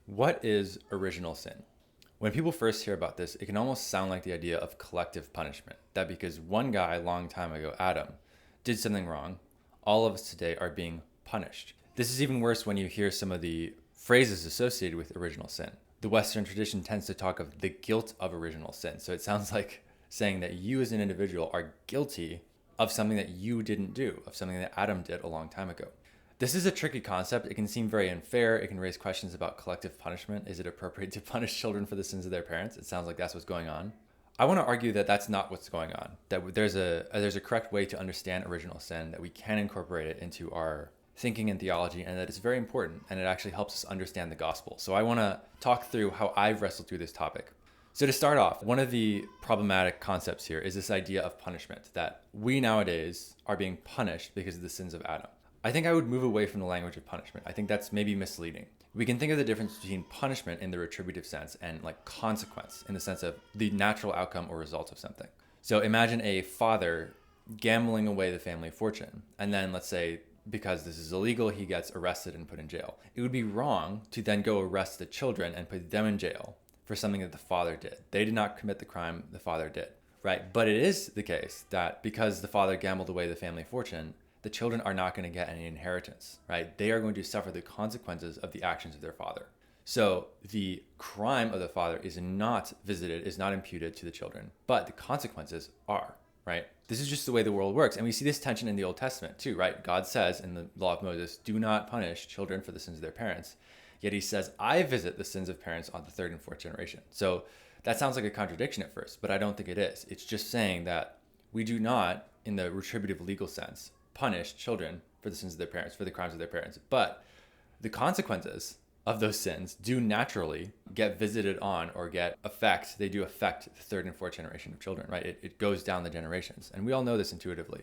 What is original sin? When people first hear about this, it can almost sound like the idea of collective punishment. That because one guy a long time ago, Adam, did something wrong, all of us today are being punished. This is even worse when you hear some of the phrases associated with original sin. The Western tradition tends to talk of the guilt of original sin. So it sounds like saying that you as an individual are guilty of something that you didn't do, of something that Adam did a long time ago. This is a tricky concept. It can seem very unfair. It can raise questions about collective punishment. Is it appropriate to punish children for the sins of their parents? It sounds like that's what's going on. I want to argue that that's not what's going on. That there's a correct way to understand original sin, that we can incorporate it into our thinking and theology, and that it's very important, and it actually helps us understand the gospel. So I want to talk through how I've wrestled through this topic. So to start off, one of the problematic concepts here is this idea of punishment, that we nowadays are being punished because of the sins of Adam. I think I would move away from the language of punishment. I think that's maybe misleading. We can think of the difference between punishment in the retributive sense and like consequence in the sense of the natural outcome or result of something. So imagine a father gambling away the family fortune, and then let's say because this is illegal, he gets arrested and put in jail. It would be wrong to then go arrest the children and put them in jail for something that the father did. They did not commit the crime, the father did, right? But it is the case that because the father gambled away the family fortune, the children are not going to get any inheritance, right? They are going to suffer the consequences of the actions of their father. So the crime of the father is not visited, is not imputed to the children, but the consequences are, right? This is just the way the world works. And we see this tension in the Old Testament too, right? God says in the law of Moses, do not punish children for the sins of their parents. Yet he says, I visit the sins of parents on the third and fourth generation. So that sounds like a contradiction at first, but I don't think it is. It's just saying that we do not, in the retributive legal sense, punish children for the sins of their parents, for the crimes of their parents. But the consequences of those sins do naturally get visited on or they do affect the third and fourth generation of children, right? It goes down the generations. And we all know this intuitively.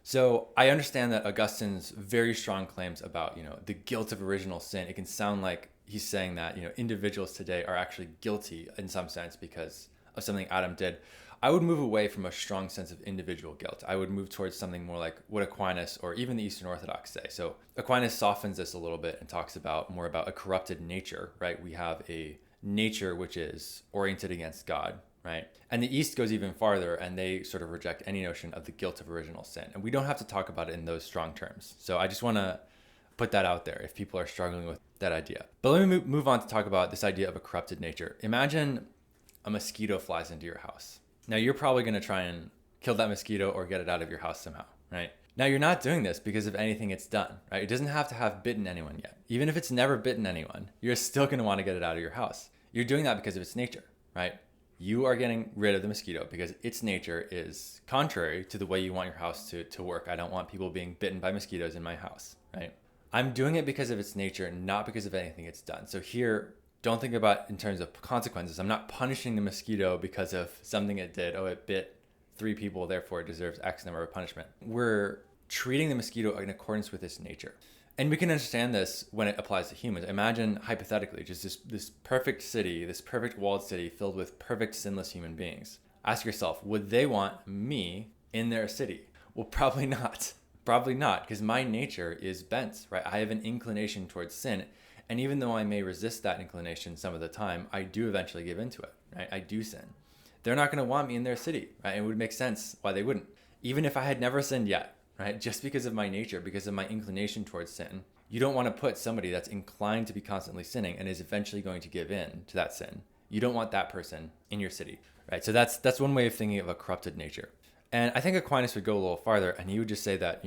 So I understand that Augustine's very strong claims about, the guilt of original sin, it can sound like he's saying that, individuals today are actually guilty in some sense because of something Adam did. I would move away from a strong sense of individual guilt. I would move towards something more like what Aquinas or even the Eastern Orthodox say. So Aquinas softens this a little bit and talks more about a corrupted nature, right? We have a nature which is oriented against God, right? And the East goes even farther, and they sort of reject any notion of the guilt of original sin. And we don't have to talk about it in those strong terms. So I just want to put that out there if people are struggling with that idea. But let me move on to talk about this idea of a corrupted nature. Imagine a mosquito flies into your house. Now you're probably going to try and kill that mosquito or get it out of your house somehow, right? Now you're not doing this because of anything it's done, right? It doesn't have to have bitten anyone yet. Even if it's never bitten anyone, you're still going to want to get it out of your house. You're doing that because of its nature, right? You are getting rid of the mosquito because its nature is contrary to the way you want your house to work. I don't want people being bitten by mosquitoes in my house, right? I'm doing it because of its nature, not because of anything it's done. So here, don't think about in terms of consequences. I'm not punishing the mosquito because of something it did. Oh, it bit 3 people, therefore it deserves X number of punishment. We're treating the mosquito in accordance with its nature. And we can understand this when it applies to humans. Imagine hypothetically just this perfect city, this perfect walled city filled with perfect sinless human beings. Ask yourself, would they want me in their city? Well, probably not. Probably not, because my nature is bent, right? I have an inclination towards sin. And even though I may resist that inclination some of the time, I do eventually give into it, right? I do sin. They're not going to want me in their city, right? It would make sense why they wouldn't. Even if I had never sinned yet, right? Just because of my nature, because of my inclination towards sin, you don't want to put somebody that's inclined to be constantly sinning and is eventually going to give in to that sin. You don't want that person in your city, right? So that's one way of thinking of a corrupted nature. And I think Aquinas would go a little farther, and he would just say that,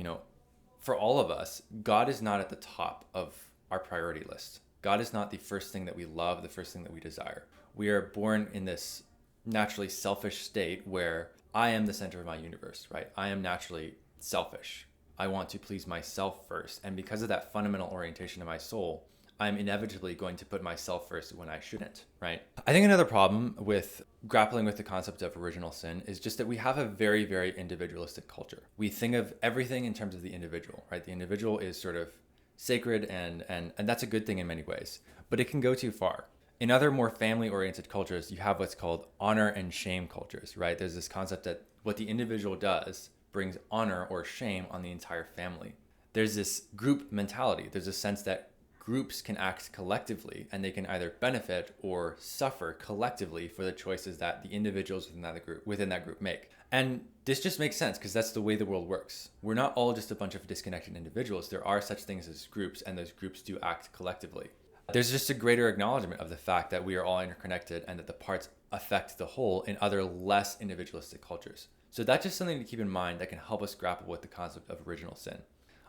for all of us, God is not at the top of our priority list. God is not the first thing that we love, the first thing that we desire. We are born in this naturally selfish state where I am the center of my universe, right? I am naturally selfish. I want to please myself first. And because of that fundamental orientation of my soul, I'm inevitably going to put myself first when I shouldn't, right? I think another problem with grappling with the concept of original sin is just that we have a very, very individualistic culture. We think of everything in terms of the individual, right? The individual is sort of sacred and that's a good thing in many ways, but it can go too far. In other more family-oriented cultures, you have what's called honor and shame cultures, right? There's this concept that what the individual does brings honor or shame on the entire family. There's this group mentality. There's a sense that groups can act collectively, and they can either benefit or suffer collectively for the choices that the individuals within that group make. And this just makes sense because that's the way the world works. We're not all just a bunch of disconnected individuals. There are such things as groups, and those groups do act collectively. There's just a greater acknowledgement of the fact that we are all interconnected and that the parts affect the whole in other less individualistic cultures. So that's just something to keep in mind that can help us grapple with the concept of original sin.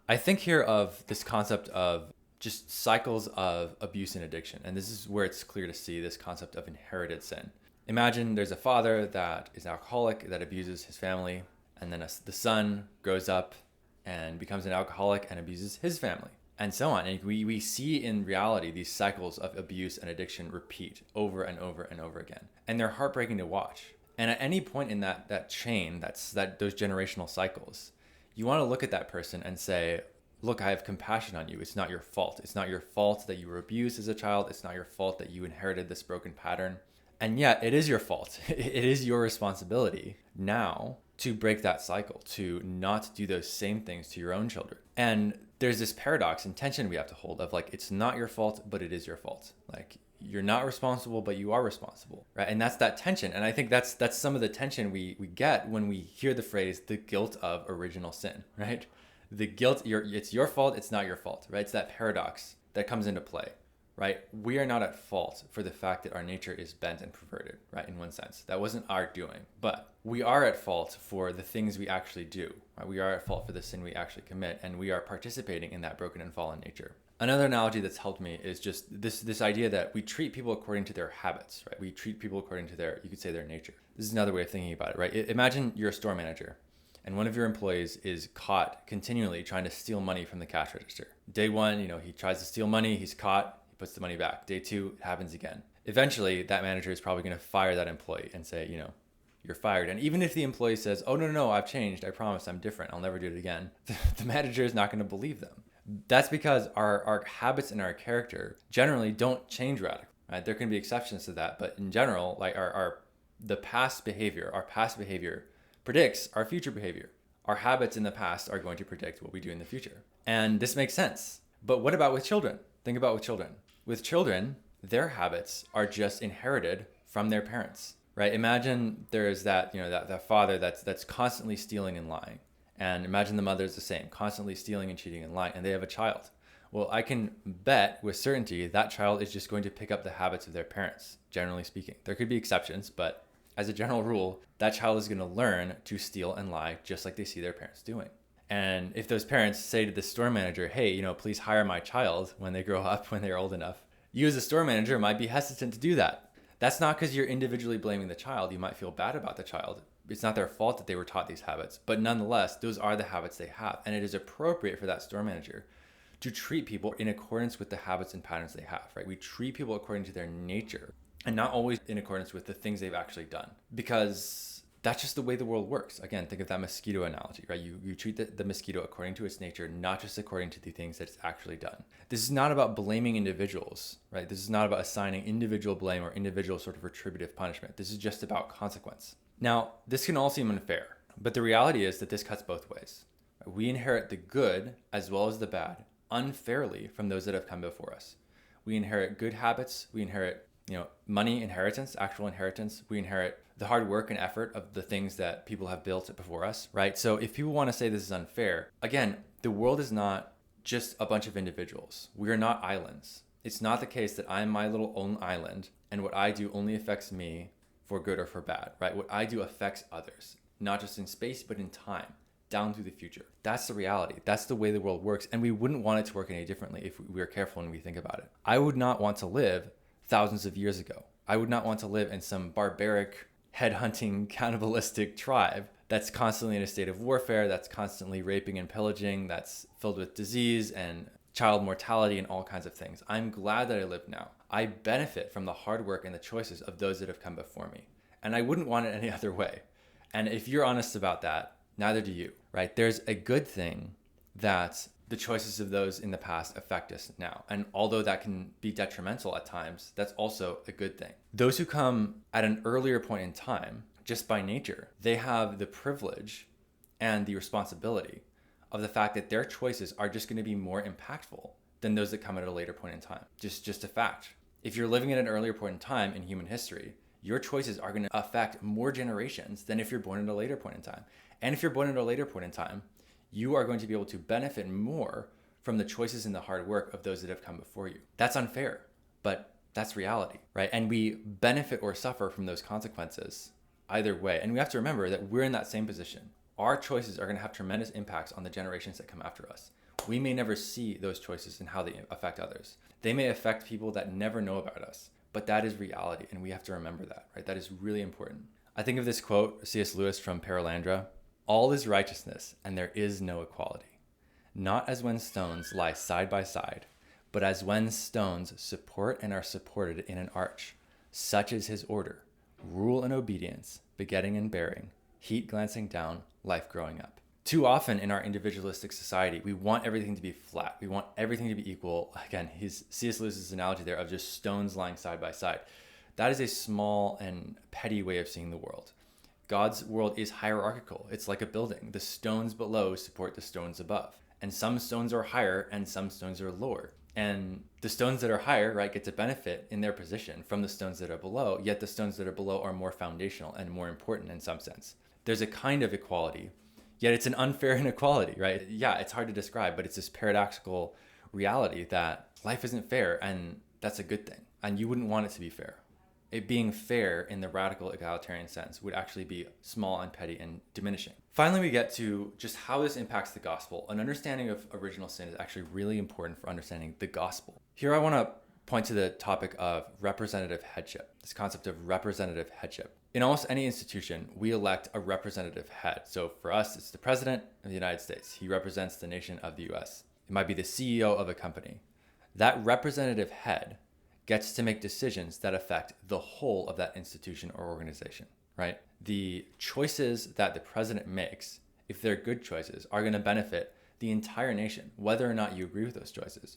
I think here of this concept of just cycles of abuse and addiction. And this is where it's clear to see this concept of inherited sin. Imagine there's a father that is alcoholic, that abuses his family, and then the son grows up and becomes an alcoholic and abuses his family, and so on. And we see in reality these cycles of abuse and addiction repeat over and over and over again. And they're heartbreaking to watch. And at any point in that chain, those generational cycles, you want to look at that person and say, look, I have compassion on you. It's not your fault. It's not your fault that you were abused as a child. It's not your fault that you inherited this broken pattern. And yet it is your fault. It is your responsibility now to break that cycle, to not do those same things to your own children. And there's this paradox and tension we have to hold of like, it's not your fault, but it is your fault. Like, you're not responsible, but you are responsible, right? And that's that tension. And I think that's some of the tension we get when we hear the phrase, the guilt of original sin, right? The guilt, it's your fault, it's not your fault, right? It's that paradox that comes into play, right? We are not at fault for the fact that our nature is bent and perverted, right? In one sense, that wasn't our doing, but we are at fault for the things we actually do, right? We are at fault for the sin we actually commit, and we are participating in that broken and fallen nature. Another analogy that's helped me is just this idea that we treat people according to their habits, right? We treat people according to you could say their nature. This is another way of thinking about it, right? Imagine you're a store manager and one of your employees is caught continually trying to steal money from the cash register. Day one, he tries to steal money, he's caught, he puts the money back. Day two, it happens again. Eventually, that manager is probably going to fire that employee and say, you're fired. And even if the employee says, oh, no, I've changed, I promise, I'm different, I'll never do it again, the manager is not going to believe them. That's because our habits and our character generally don't change radically, right? There can be exceptions to that, but in general, like our past behavior predicts our future behavior. Our habits in the past are going to predict what we do in the future. And this makes sense. But what about with children? Think about with children. With children, their habits are just inherited from their parents, right? Imagine there's that father that's constantly stealing and lying. And imagine the mother's the same, constantly stealing and cheating and lying, and they have a child. Well, I can bet with certainty that child is just going to pick up the habits of their parents, generally speaking. There could be exceptions, but as a general rule, that child is going to learn to steal and lie just like they see their parents doing. And if those parents say to the store manager, hey, please hire my child when they grow up, when they're old enough, you as a store manager might be hesitant to do that. That's not because you're individually blaming the child. You might feel bad about the child. It's not their fault that they were taught these habits, but nonetheless, those are the habits they have. And it is appropriate for that store manager to treat people in accordance with the habits and patterns they have, right? We treat people according to their nature and not always in accordance with the things they've actually done, because that's just the way the world works. Again, think of that mosquito analogy, right? You treat the mosquito according to its nature, not just according to the things that it's actually done. This is not about blaming individuals, right? This is not about assigning individual blame or individual sort of retributive punishment. This is just about consequence. Now, this can all seem unfair, but the reality is that this cuts both ways. We inherit the good as well as the bad unfairly from those that have come before us. We inherit good habits. We inherit, money inheritance, actual inheritance. We inherit the hard work and effort of the things that people have built before us, right? So if people want to say this is unfair, again, the world is not just a bunch of individuals. We are not islands. It's not the case that I'm my little own island and what I do only affects me for good or for bad, right? What I do affects others, not just in space, but in time, down through the future. That's the reality. That's the way the world works. And we wouldn't want it to work any differently if we were careful when we think about it. I would not want to live thousands of years ago. I would not want to live in some barbaric, headhunting, cannibalistic tribe that's constantly in a state of warfare, that's constantly raping and pillaging, that's filled with disease and child mortality and all kinds of things. I'm glad that I live now. I benefit from the hard work and the choices of those that have come before me. And I wouldn't want it any other way. And if you're honest about that, neither do you, right? There's a good thing that the choices of those in the past affect us now. And although that can be detrimental at times, that's also a good thing. Those who come at an earlier point in time, just by nature, they have the privilege and the responsibility of the fact that their choices are just going to be more impactful than those that come at a later point in time. Just a fact. If you're living at an earlier point in time in human history, your choices are going to affect more generations than if you're born at a later point in time. And if you're born at a later point in time, you are going to be able to benefit more from the choices and the hard work of those that have come before you. That's unfair, but that's reality, right? And we benefit or suffer from those consequences either way. And we have to remember that we're in that same position. Our choices are going to have tremendous impacts on the generations that come after us. We may never see those choices and how they affect others. They may affect people that never know about us, but that is reality. And we have to remember that, right? That is really important. I think of this quote, C.S. Lewis from Paralandra: "All is righteousness, and there is no equality. Not as when stones lie side by side, but as when stones support and are supported in an arch. Such is his order: rule and obedience, begetting and bearing, heat glancing down, life growing up." Too often in our individualistic society, we want everything to be flat. We want everything to be equal. Again, C.S. Lewis's analogy there of just stones lying side by side. That is a small and petty way of seeing the world. God's world is hierarchical. It's like a building. The stones below support the stones above. And some stones are higher and some stones are lower. And the stones that are higher, right, get to benefit in their position from the stones that are below, yet the stones that are below are more foundational and more important in some sense. There's a kind of equality, yet it's an unfair inequality, right? Yeah, it's hard to describe, but it's this paradoxical reality that life isn't fair, and that's a good thing. And you wouldn't want it to be fair. It being fair in the radical egalitarian sense would actually be small and petty and diminishing. Finally, we get to just how this impacts the gospel. An understanding of original sin is actually really important for understanding the gospel. Here I want to point to the topic of representative headship, this concept of representative headship. In almost any institution, we elect a representative head. So for us, it's the president of the United States. He represents the nation of the US. It might be the CEO of a company. That representative head gets to make decisions that affect the whole of that institution or organization, right? The choices that the president makes, if they're good choices, are going to benefit the entire nation, whether or not you agree with those choices.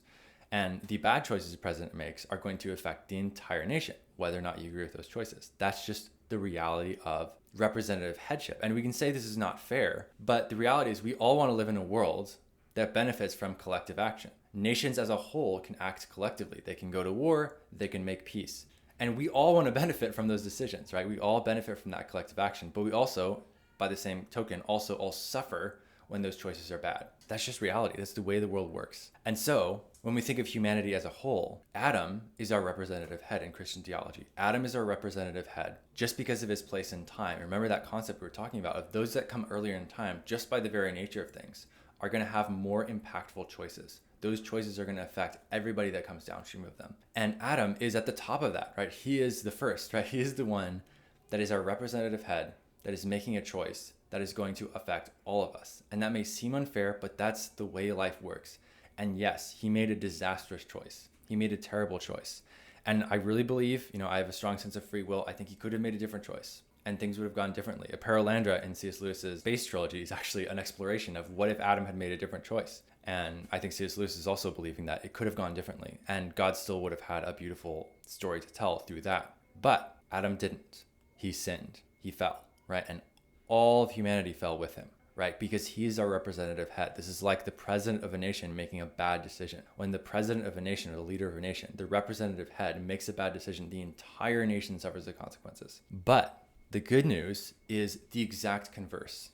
And the bad choices the president makes are going to affect the entire nation, whether or not you agree with those choices. That's just the reality of representative headship. And we can say this is not fair, but the reality is we all want to live in a world that benefits from collective action. Nations as a whole can act collectively. They can go to war, they can make peace. And we all want to benefit from those decisions, right? We all benefit from that collective action, but we also, by the same token, also all suffer when those choices are bad. That's just reality. That's the way the world works. And so when we think of humanity as a whole, Adam is our representative head in Christian theology. Adam is our representative head just because of his place in time. Remember that concept we were talking about of those that come earlier in time, just by the very nature of things, are going to have more impactful choices. Those choices are going to affect everybody that comes downstream of them. And Adam is at the top of that, right? He is the first, right? He is the one that is our representative head, that is making a choice that is going to affect all of us. And that may seem unfair, but that's the way life works. And yes, he made a disastrous choice. He made a terrible choice. And I really believe, I have a strong sense of free will. I think he could have made a different choice and things would have gone differently. A Paralandra in C.S. Lewis's Space Trilogy is actually an exploration of what if Adam had made a different choice. And I think C.S. Lewis is also believing that it could have gone differently and God still would have had a beautiful story to tell through that. But Adam didn't. He sinned. He fell, right? And all of humanity fell with him, right? Because he's our representative head. This is like the president of a nation making a bad decision. When the president of a nation or the leader of a nation, the representative head makes a bad decision, the entire nation suffers the consequences. But the good news is the exact converse,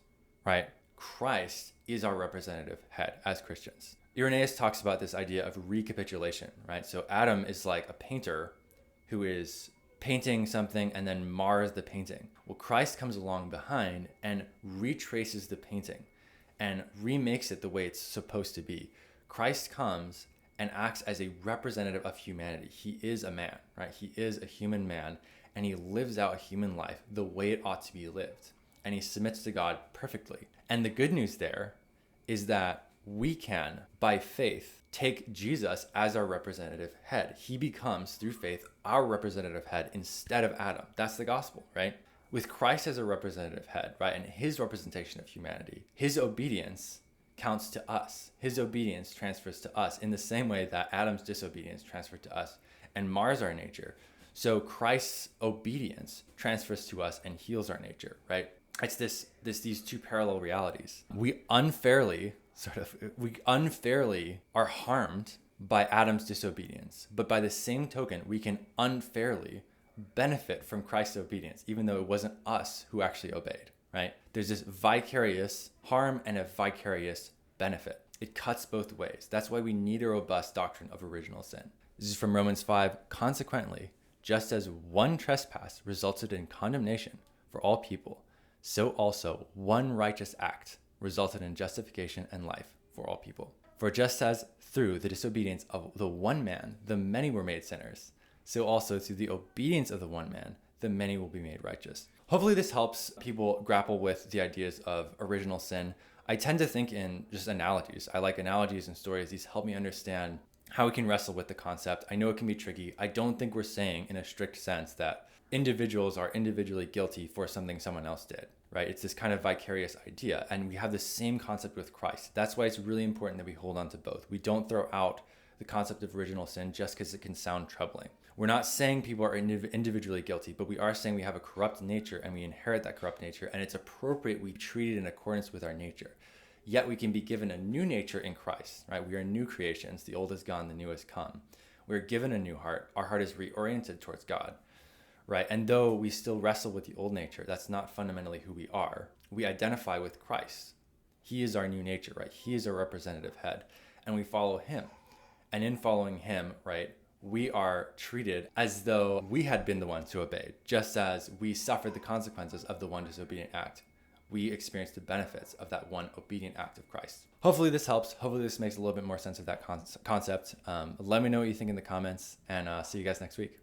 right? Christ is our representative head as Christians. Irenaeus talks about this idea of recapitulation, right? So Adam is like a painter who is painting something and then mars the painting. Well, Christ comes along behind and retraces the painting and remakes it the way it's supposed to be. Christ comes and acts as a representative of humanity. He is a man, right? He is a human man, and he lives out a human life the way it ought to be lived. And he submits to God perfectly. And the good news there is that we can, by faith, take Jesus as our representative head. He becomes, through faith, our representative head instead of Adam. That's the gospel, right? With Christ as a representative head, right, and his representation of humanity, his obedience counts to us. His obedience transfers to us in the same way that Adam's disobedience transferred to us and mars our nature. So Christ's obedience transfers to us and heals our nature, right? It's these two parallel realities. We unfairly are harmed by Adam's disobedience. But by the same token, we can unfairly benefit from Christ's obedience, even though it wasn't us who actually obeyed, right? There's this vicarious harm and a vicarious benefit. It cuts both ways. That's why we need a robust doctrine of original sin. This is from Romans 5. Consequently, just as one trespass resulted in condemnation for all people, so also one righteous act resulted in justification and life for all people. For just as through the disobedience of the one man, the many were made sinners, so also through the obedience of the one man, the many will be made righteous. Hopefully this helps people grapple with the ideas of original sin. I tend to think in just analogies. I like analogies and stories. These help me understand how we can wrestle with the concept. I know it can be tricky. I don't think we're saying in a strict sense that individuals are individually guilty for something someone else did, right? It's this kind of vicarious idea. And we have the same concept with Christ. That's why it's really important that we hold on to both. We don't throw out the concept of original sin just because it can sound troubling. We're not saying people are individually guilty, but we are saying we have a corrupt nature and we inherit that corrupt nature, and it's appropriate we treat it in accordance with our nature. Yet we can be given a new nature in Christ, right? We are new creations. The old is gone, the new has come. We're given a new heart. Our heart is reoriented towards God, right? And though we still wrestle with the old nature, that's not fundamentally who we are. We identify with Christ. He is our new nature, right? He is our representative head, and we follow him. And in following him, right, we are treated as though we had been the ones who obeyed, just as we suffered the consequences of the one disobedient act. We experience the benefits of that one obedient act of Christ. Hopefully this helps. Hopefully this makes a little bit more sense of that concept. Let me know what you think in the comments, and see you guys next week.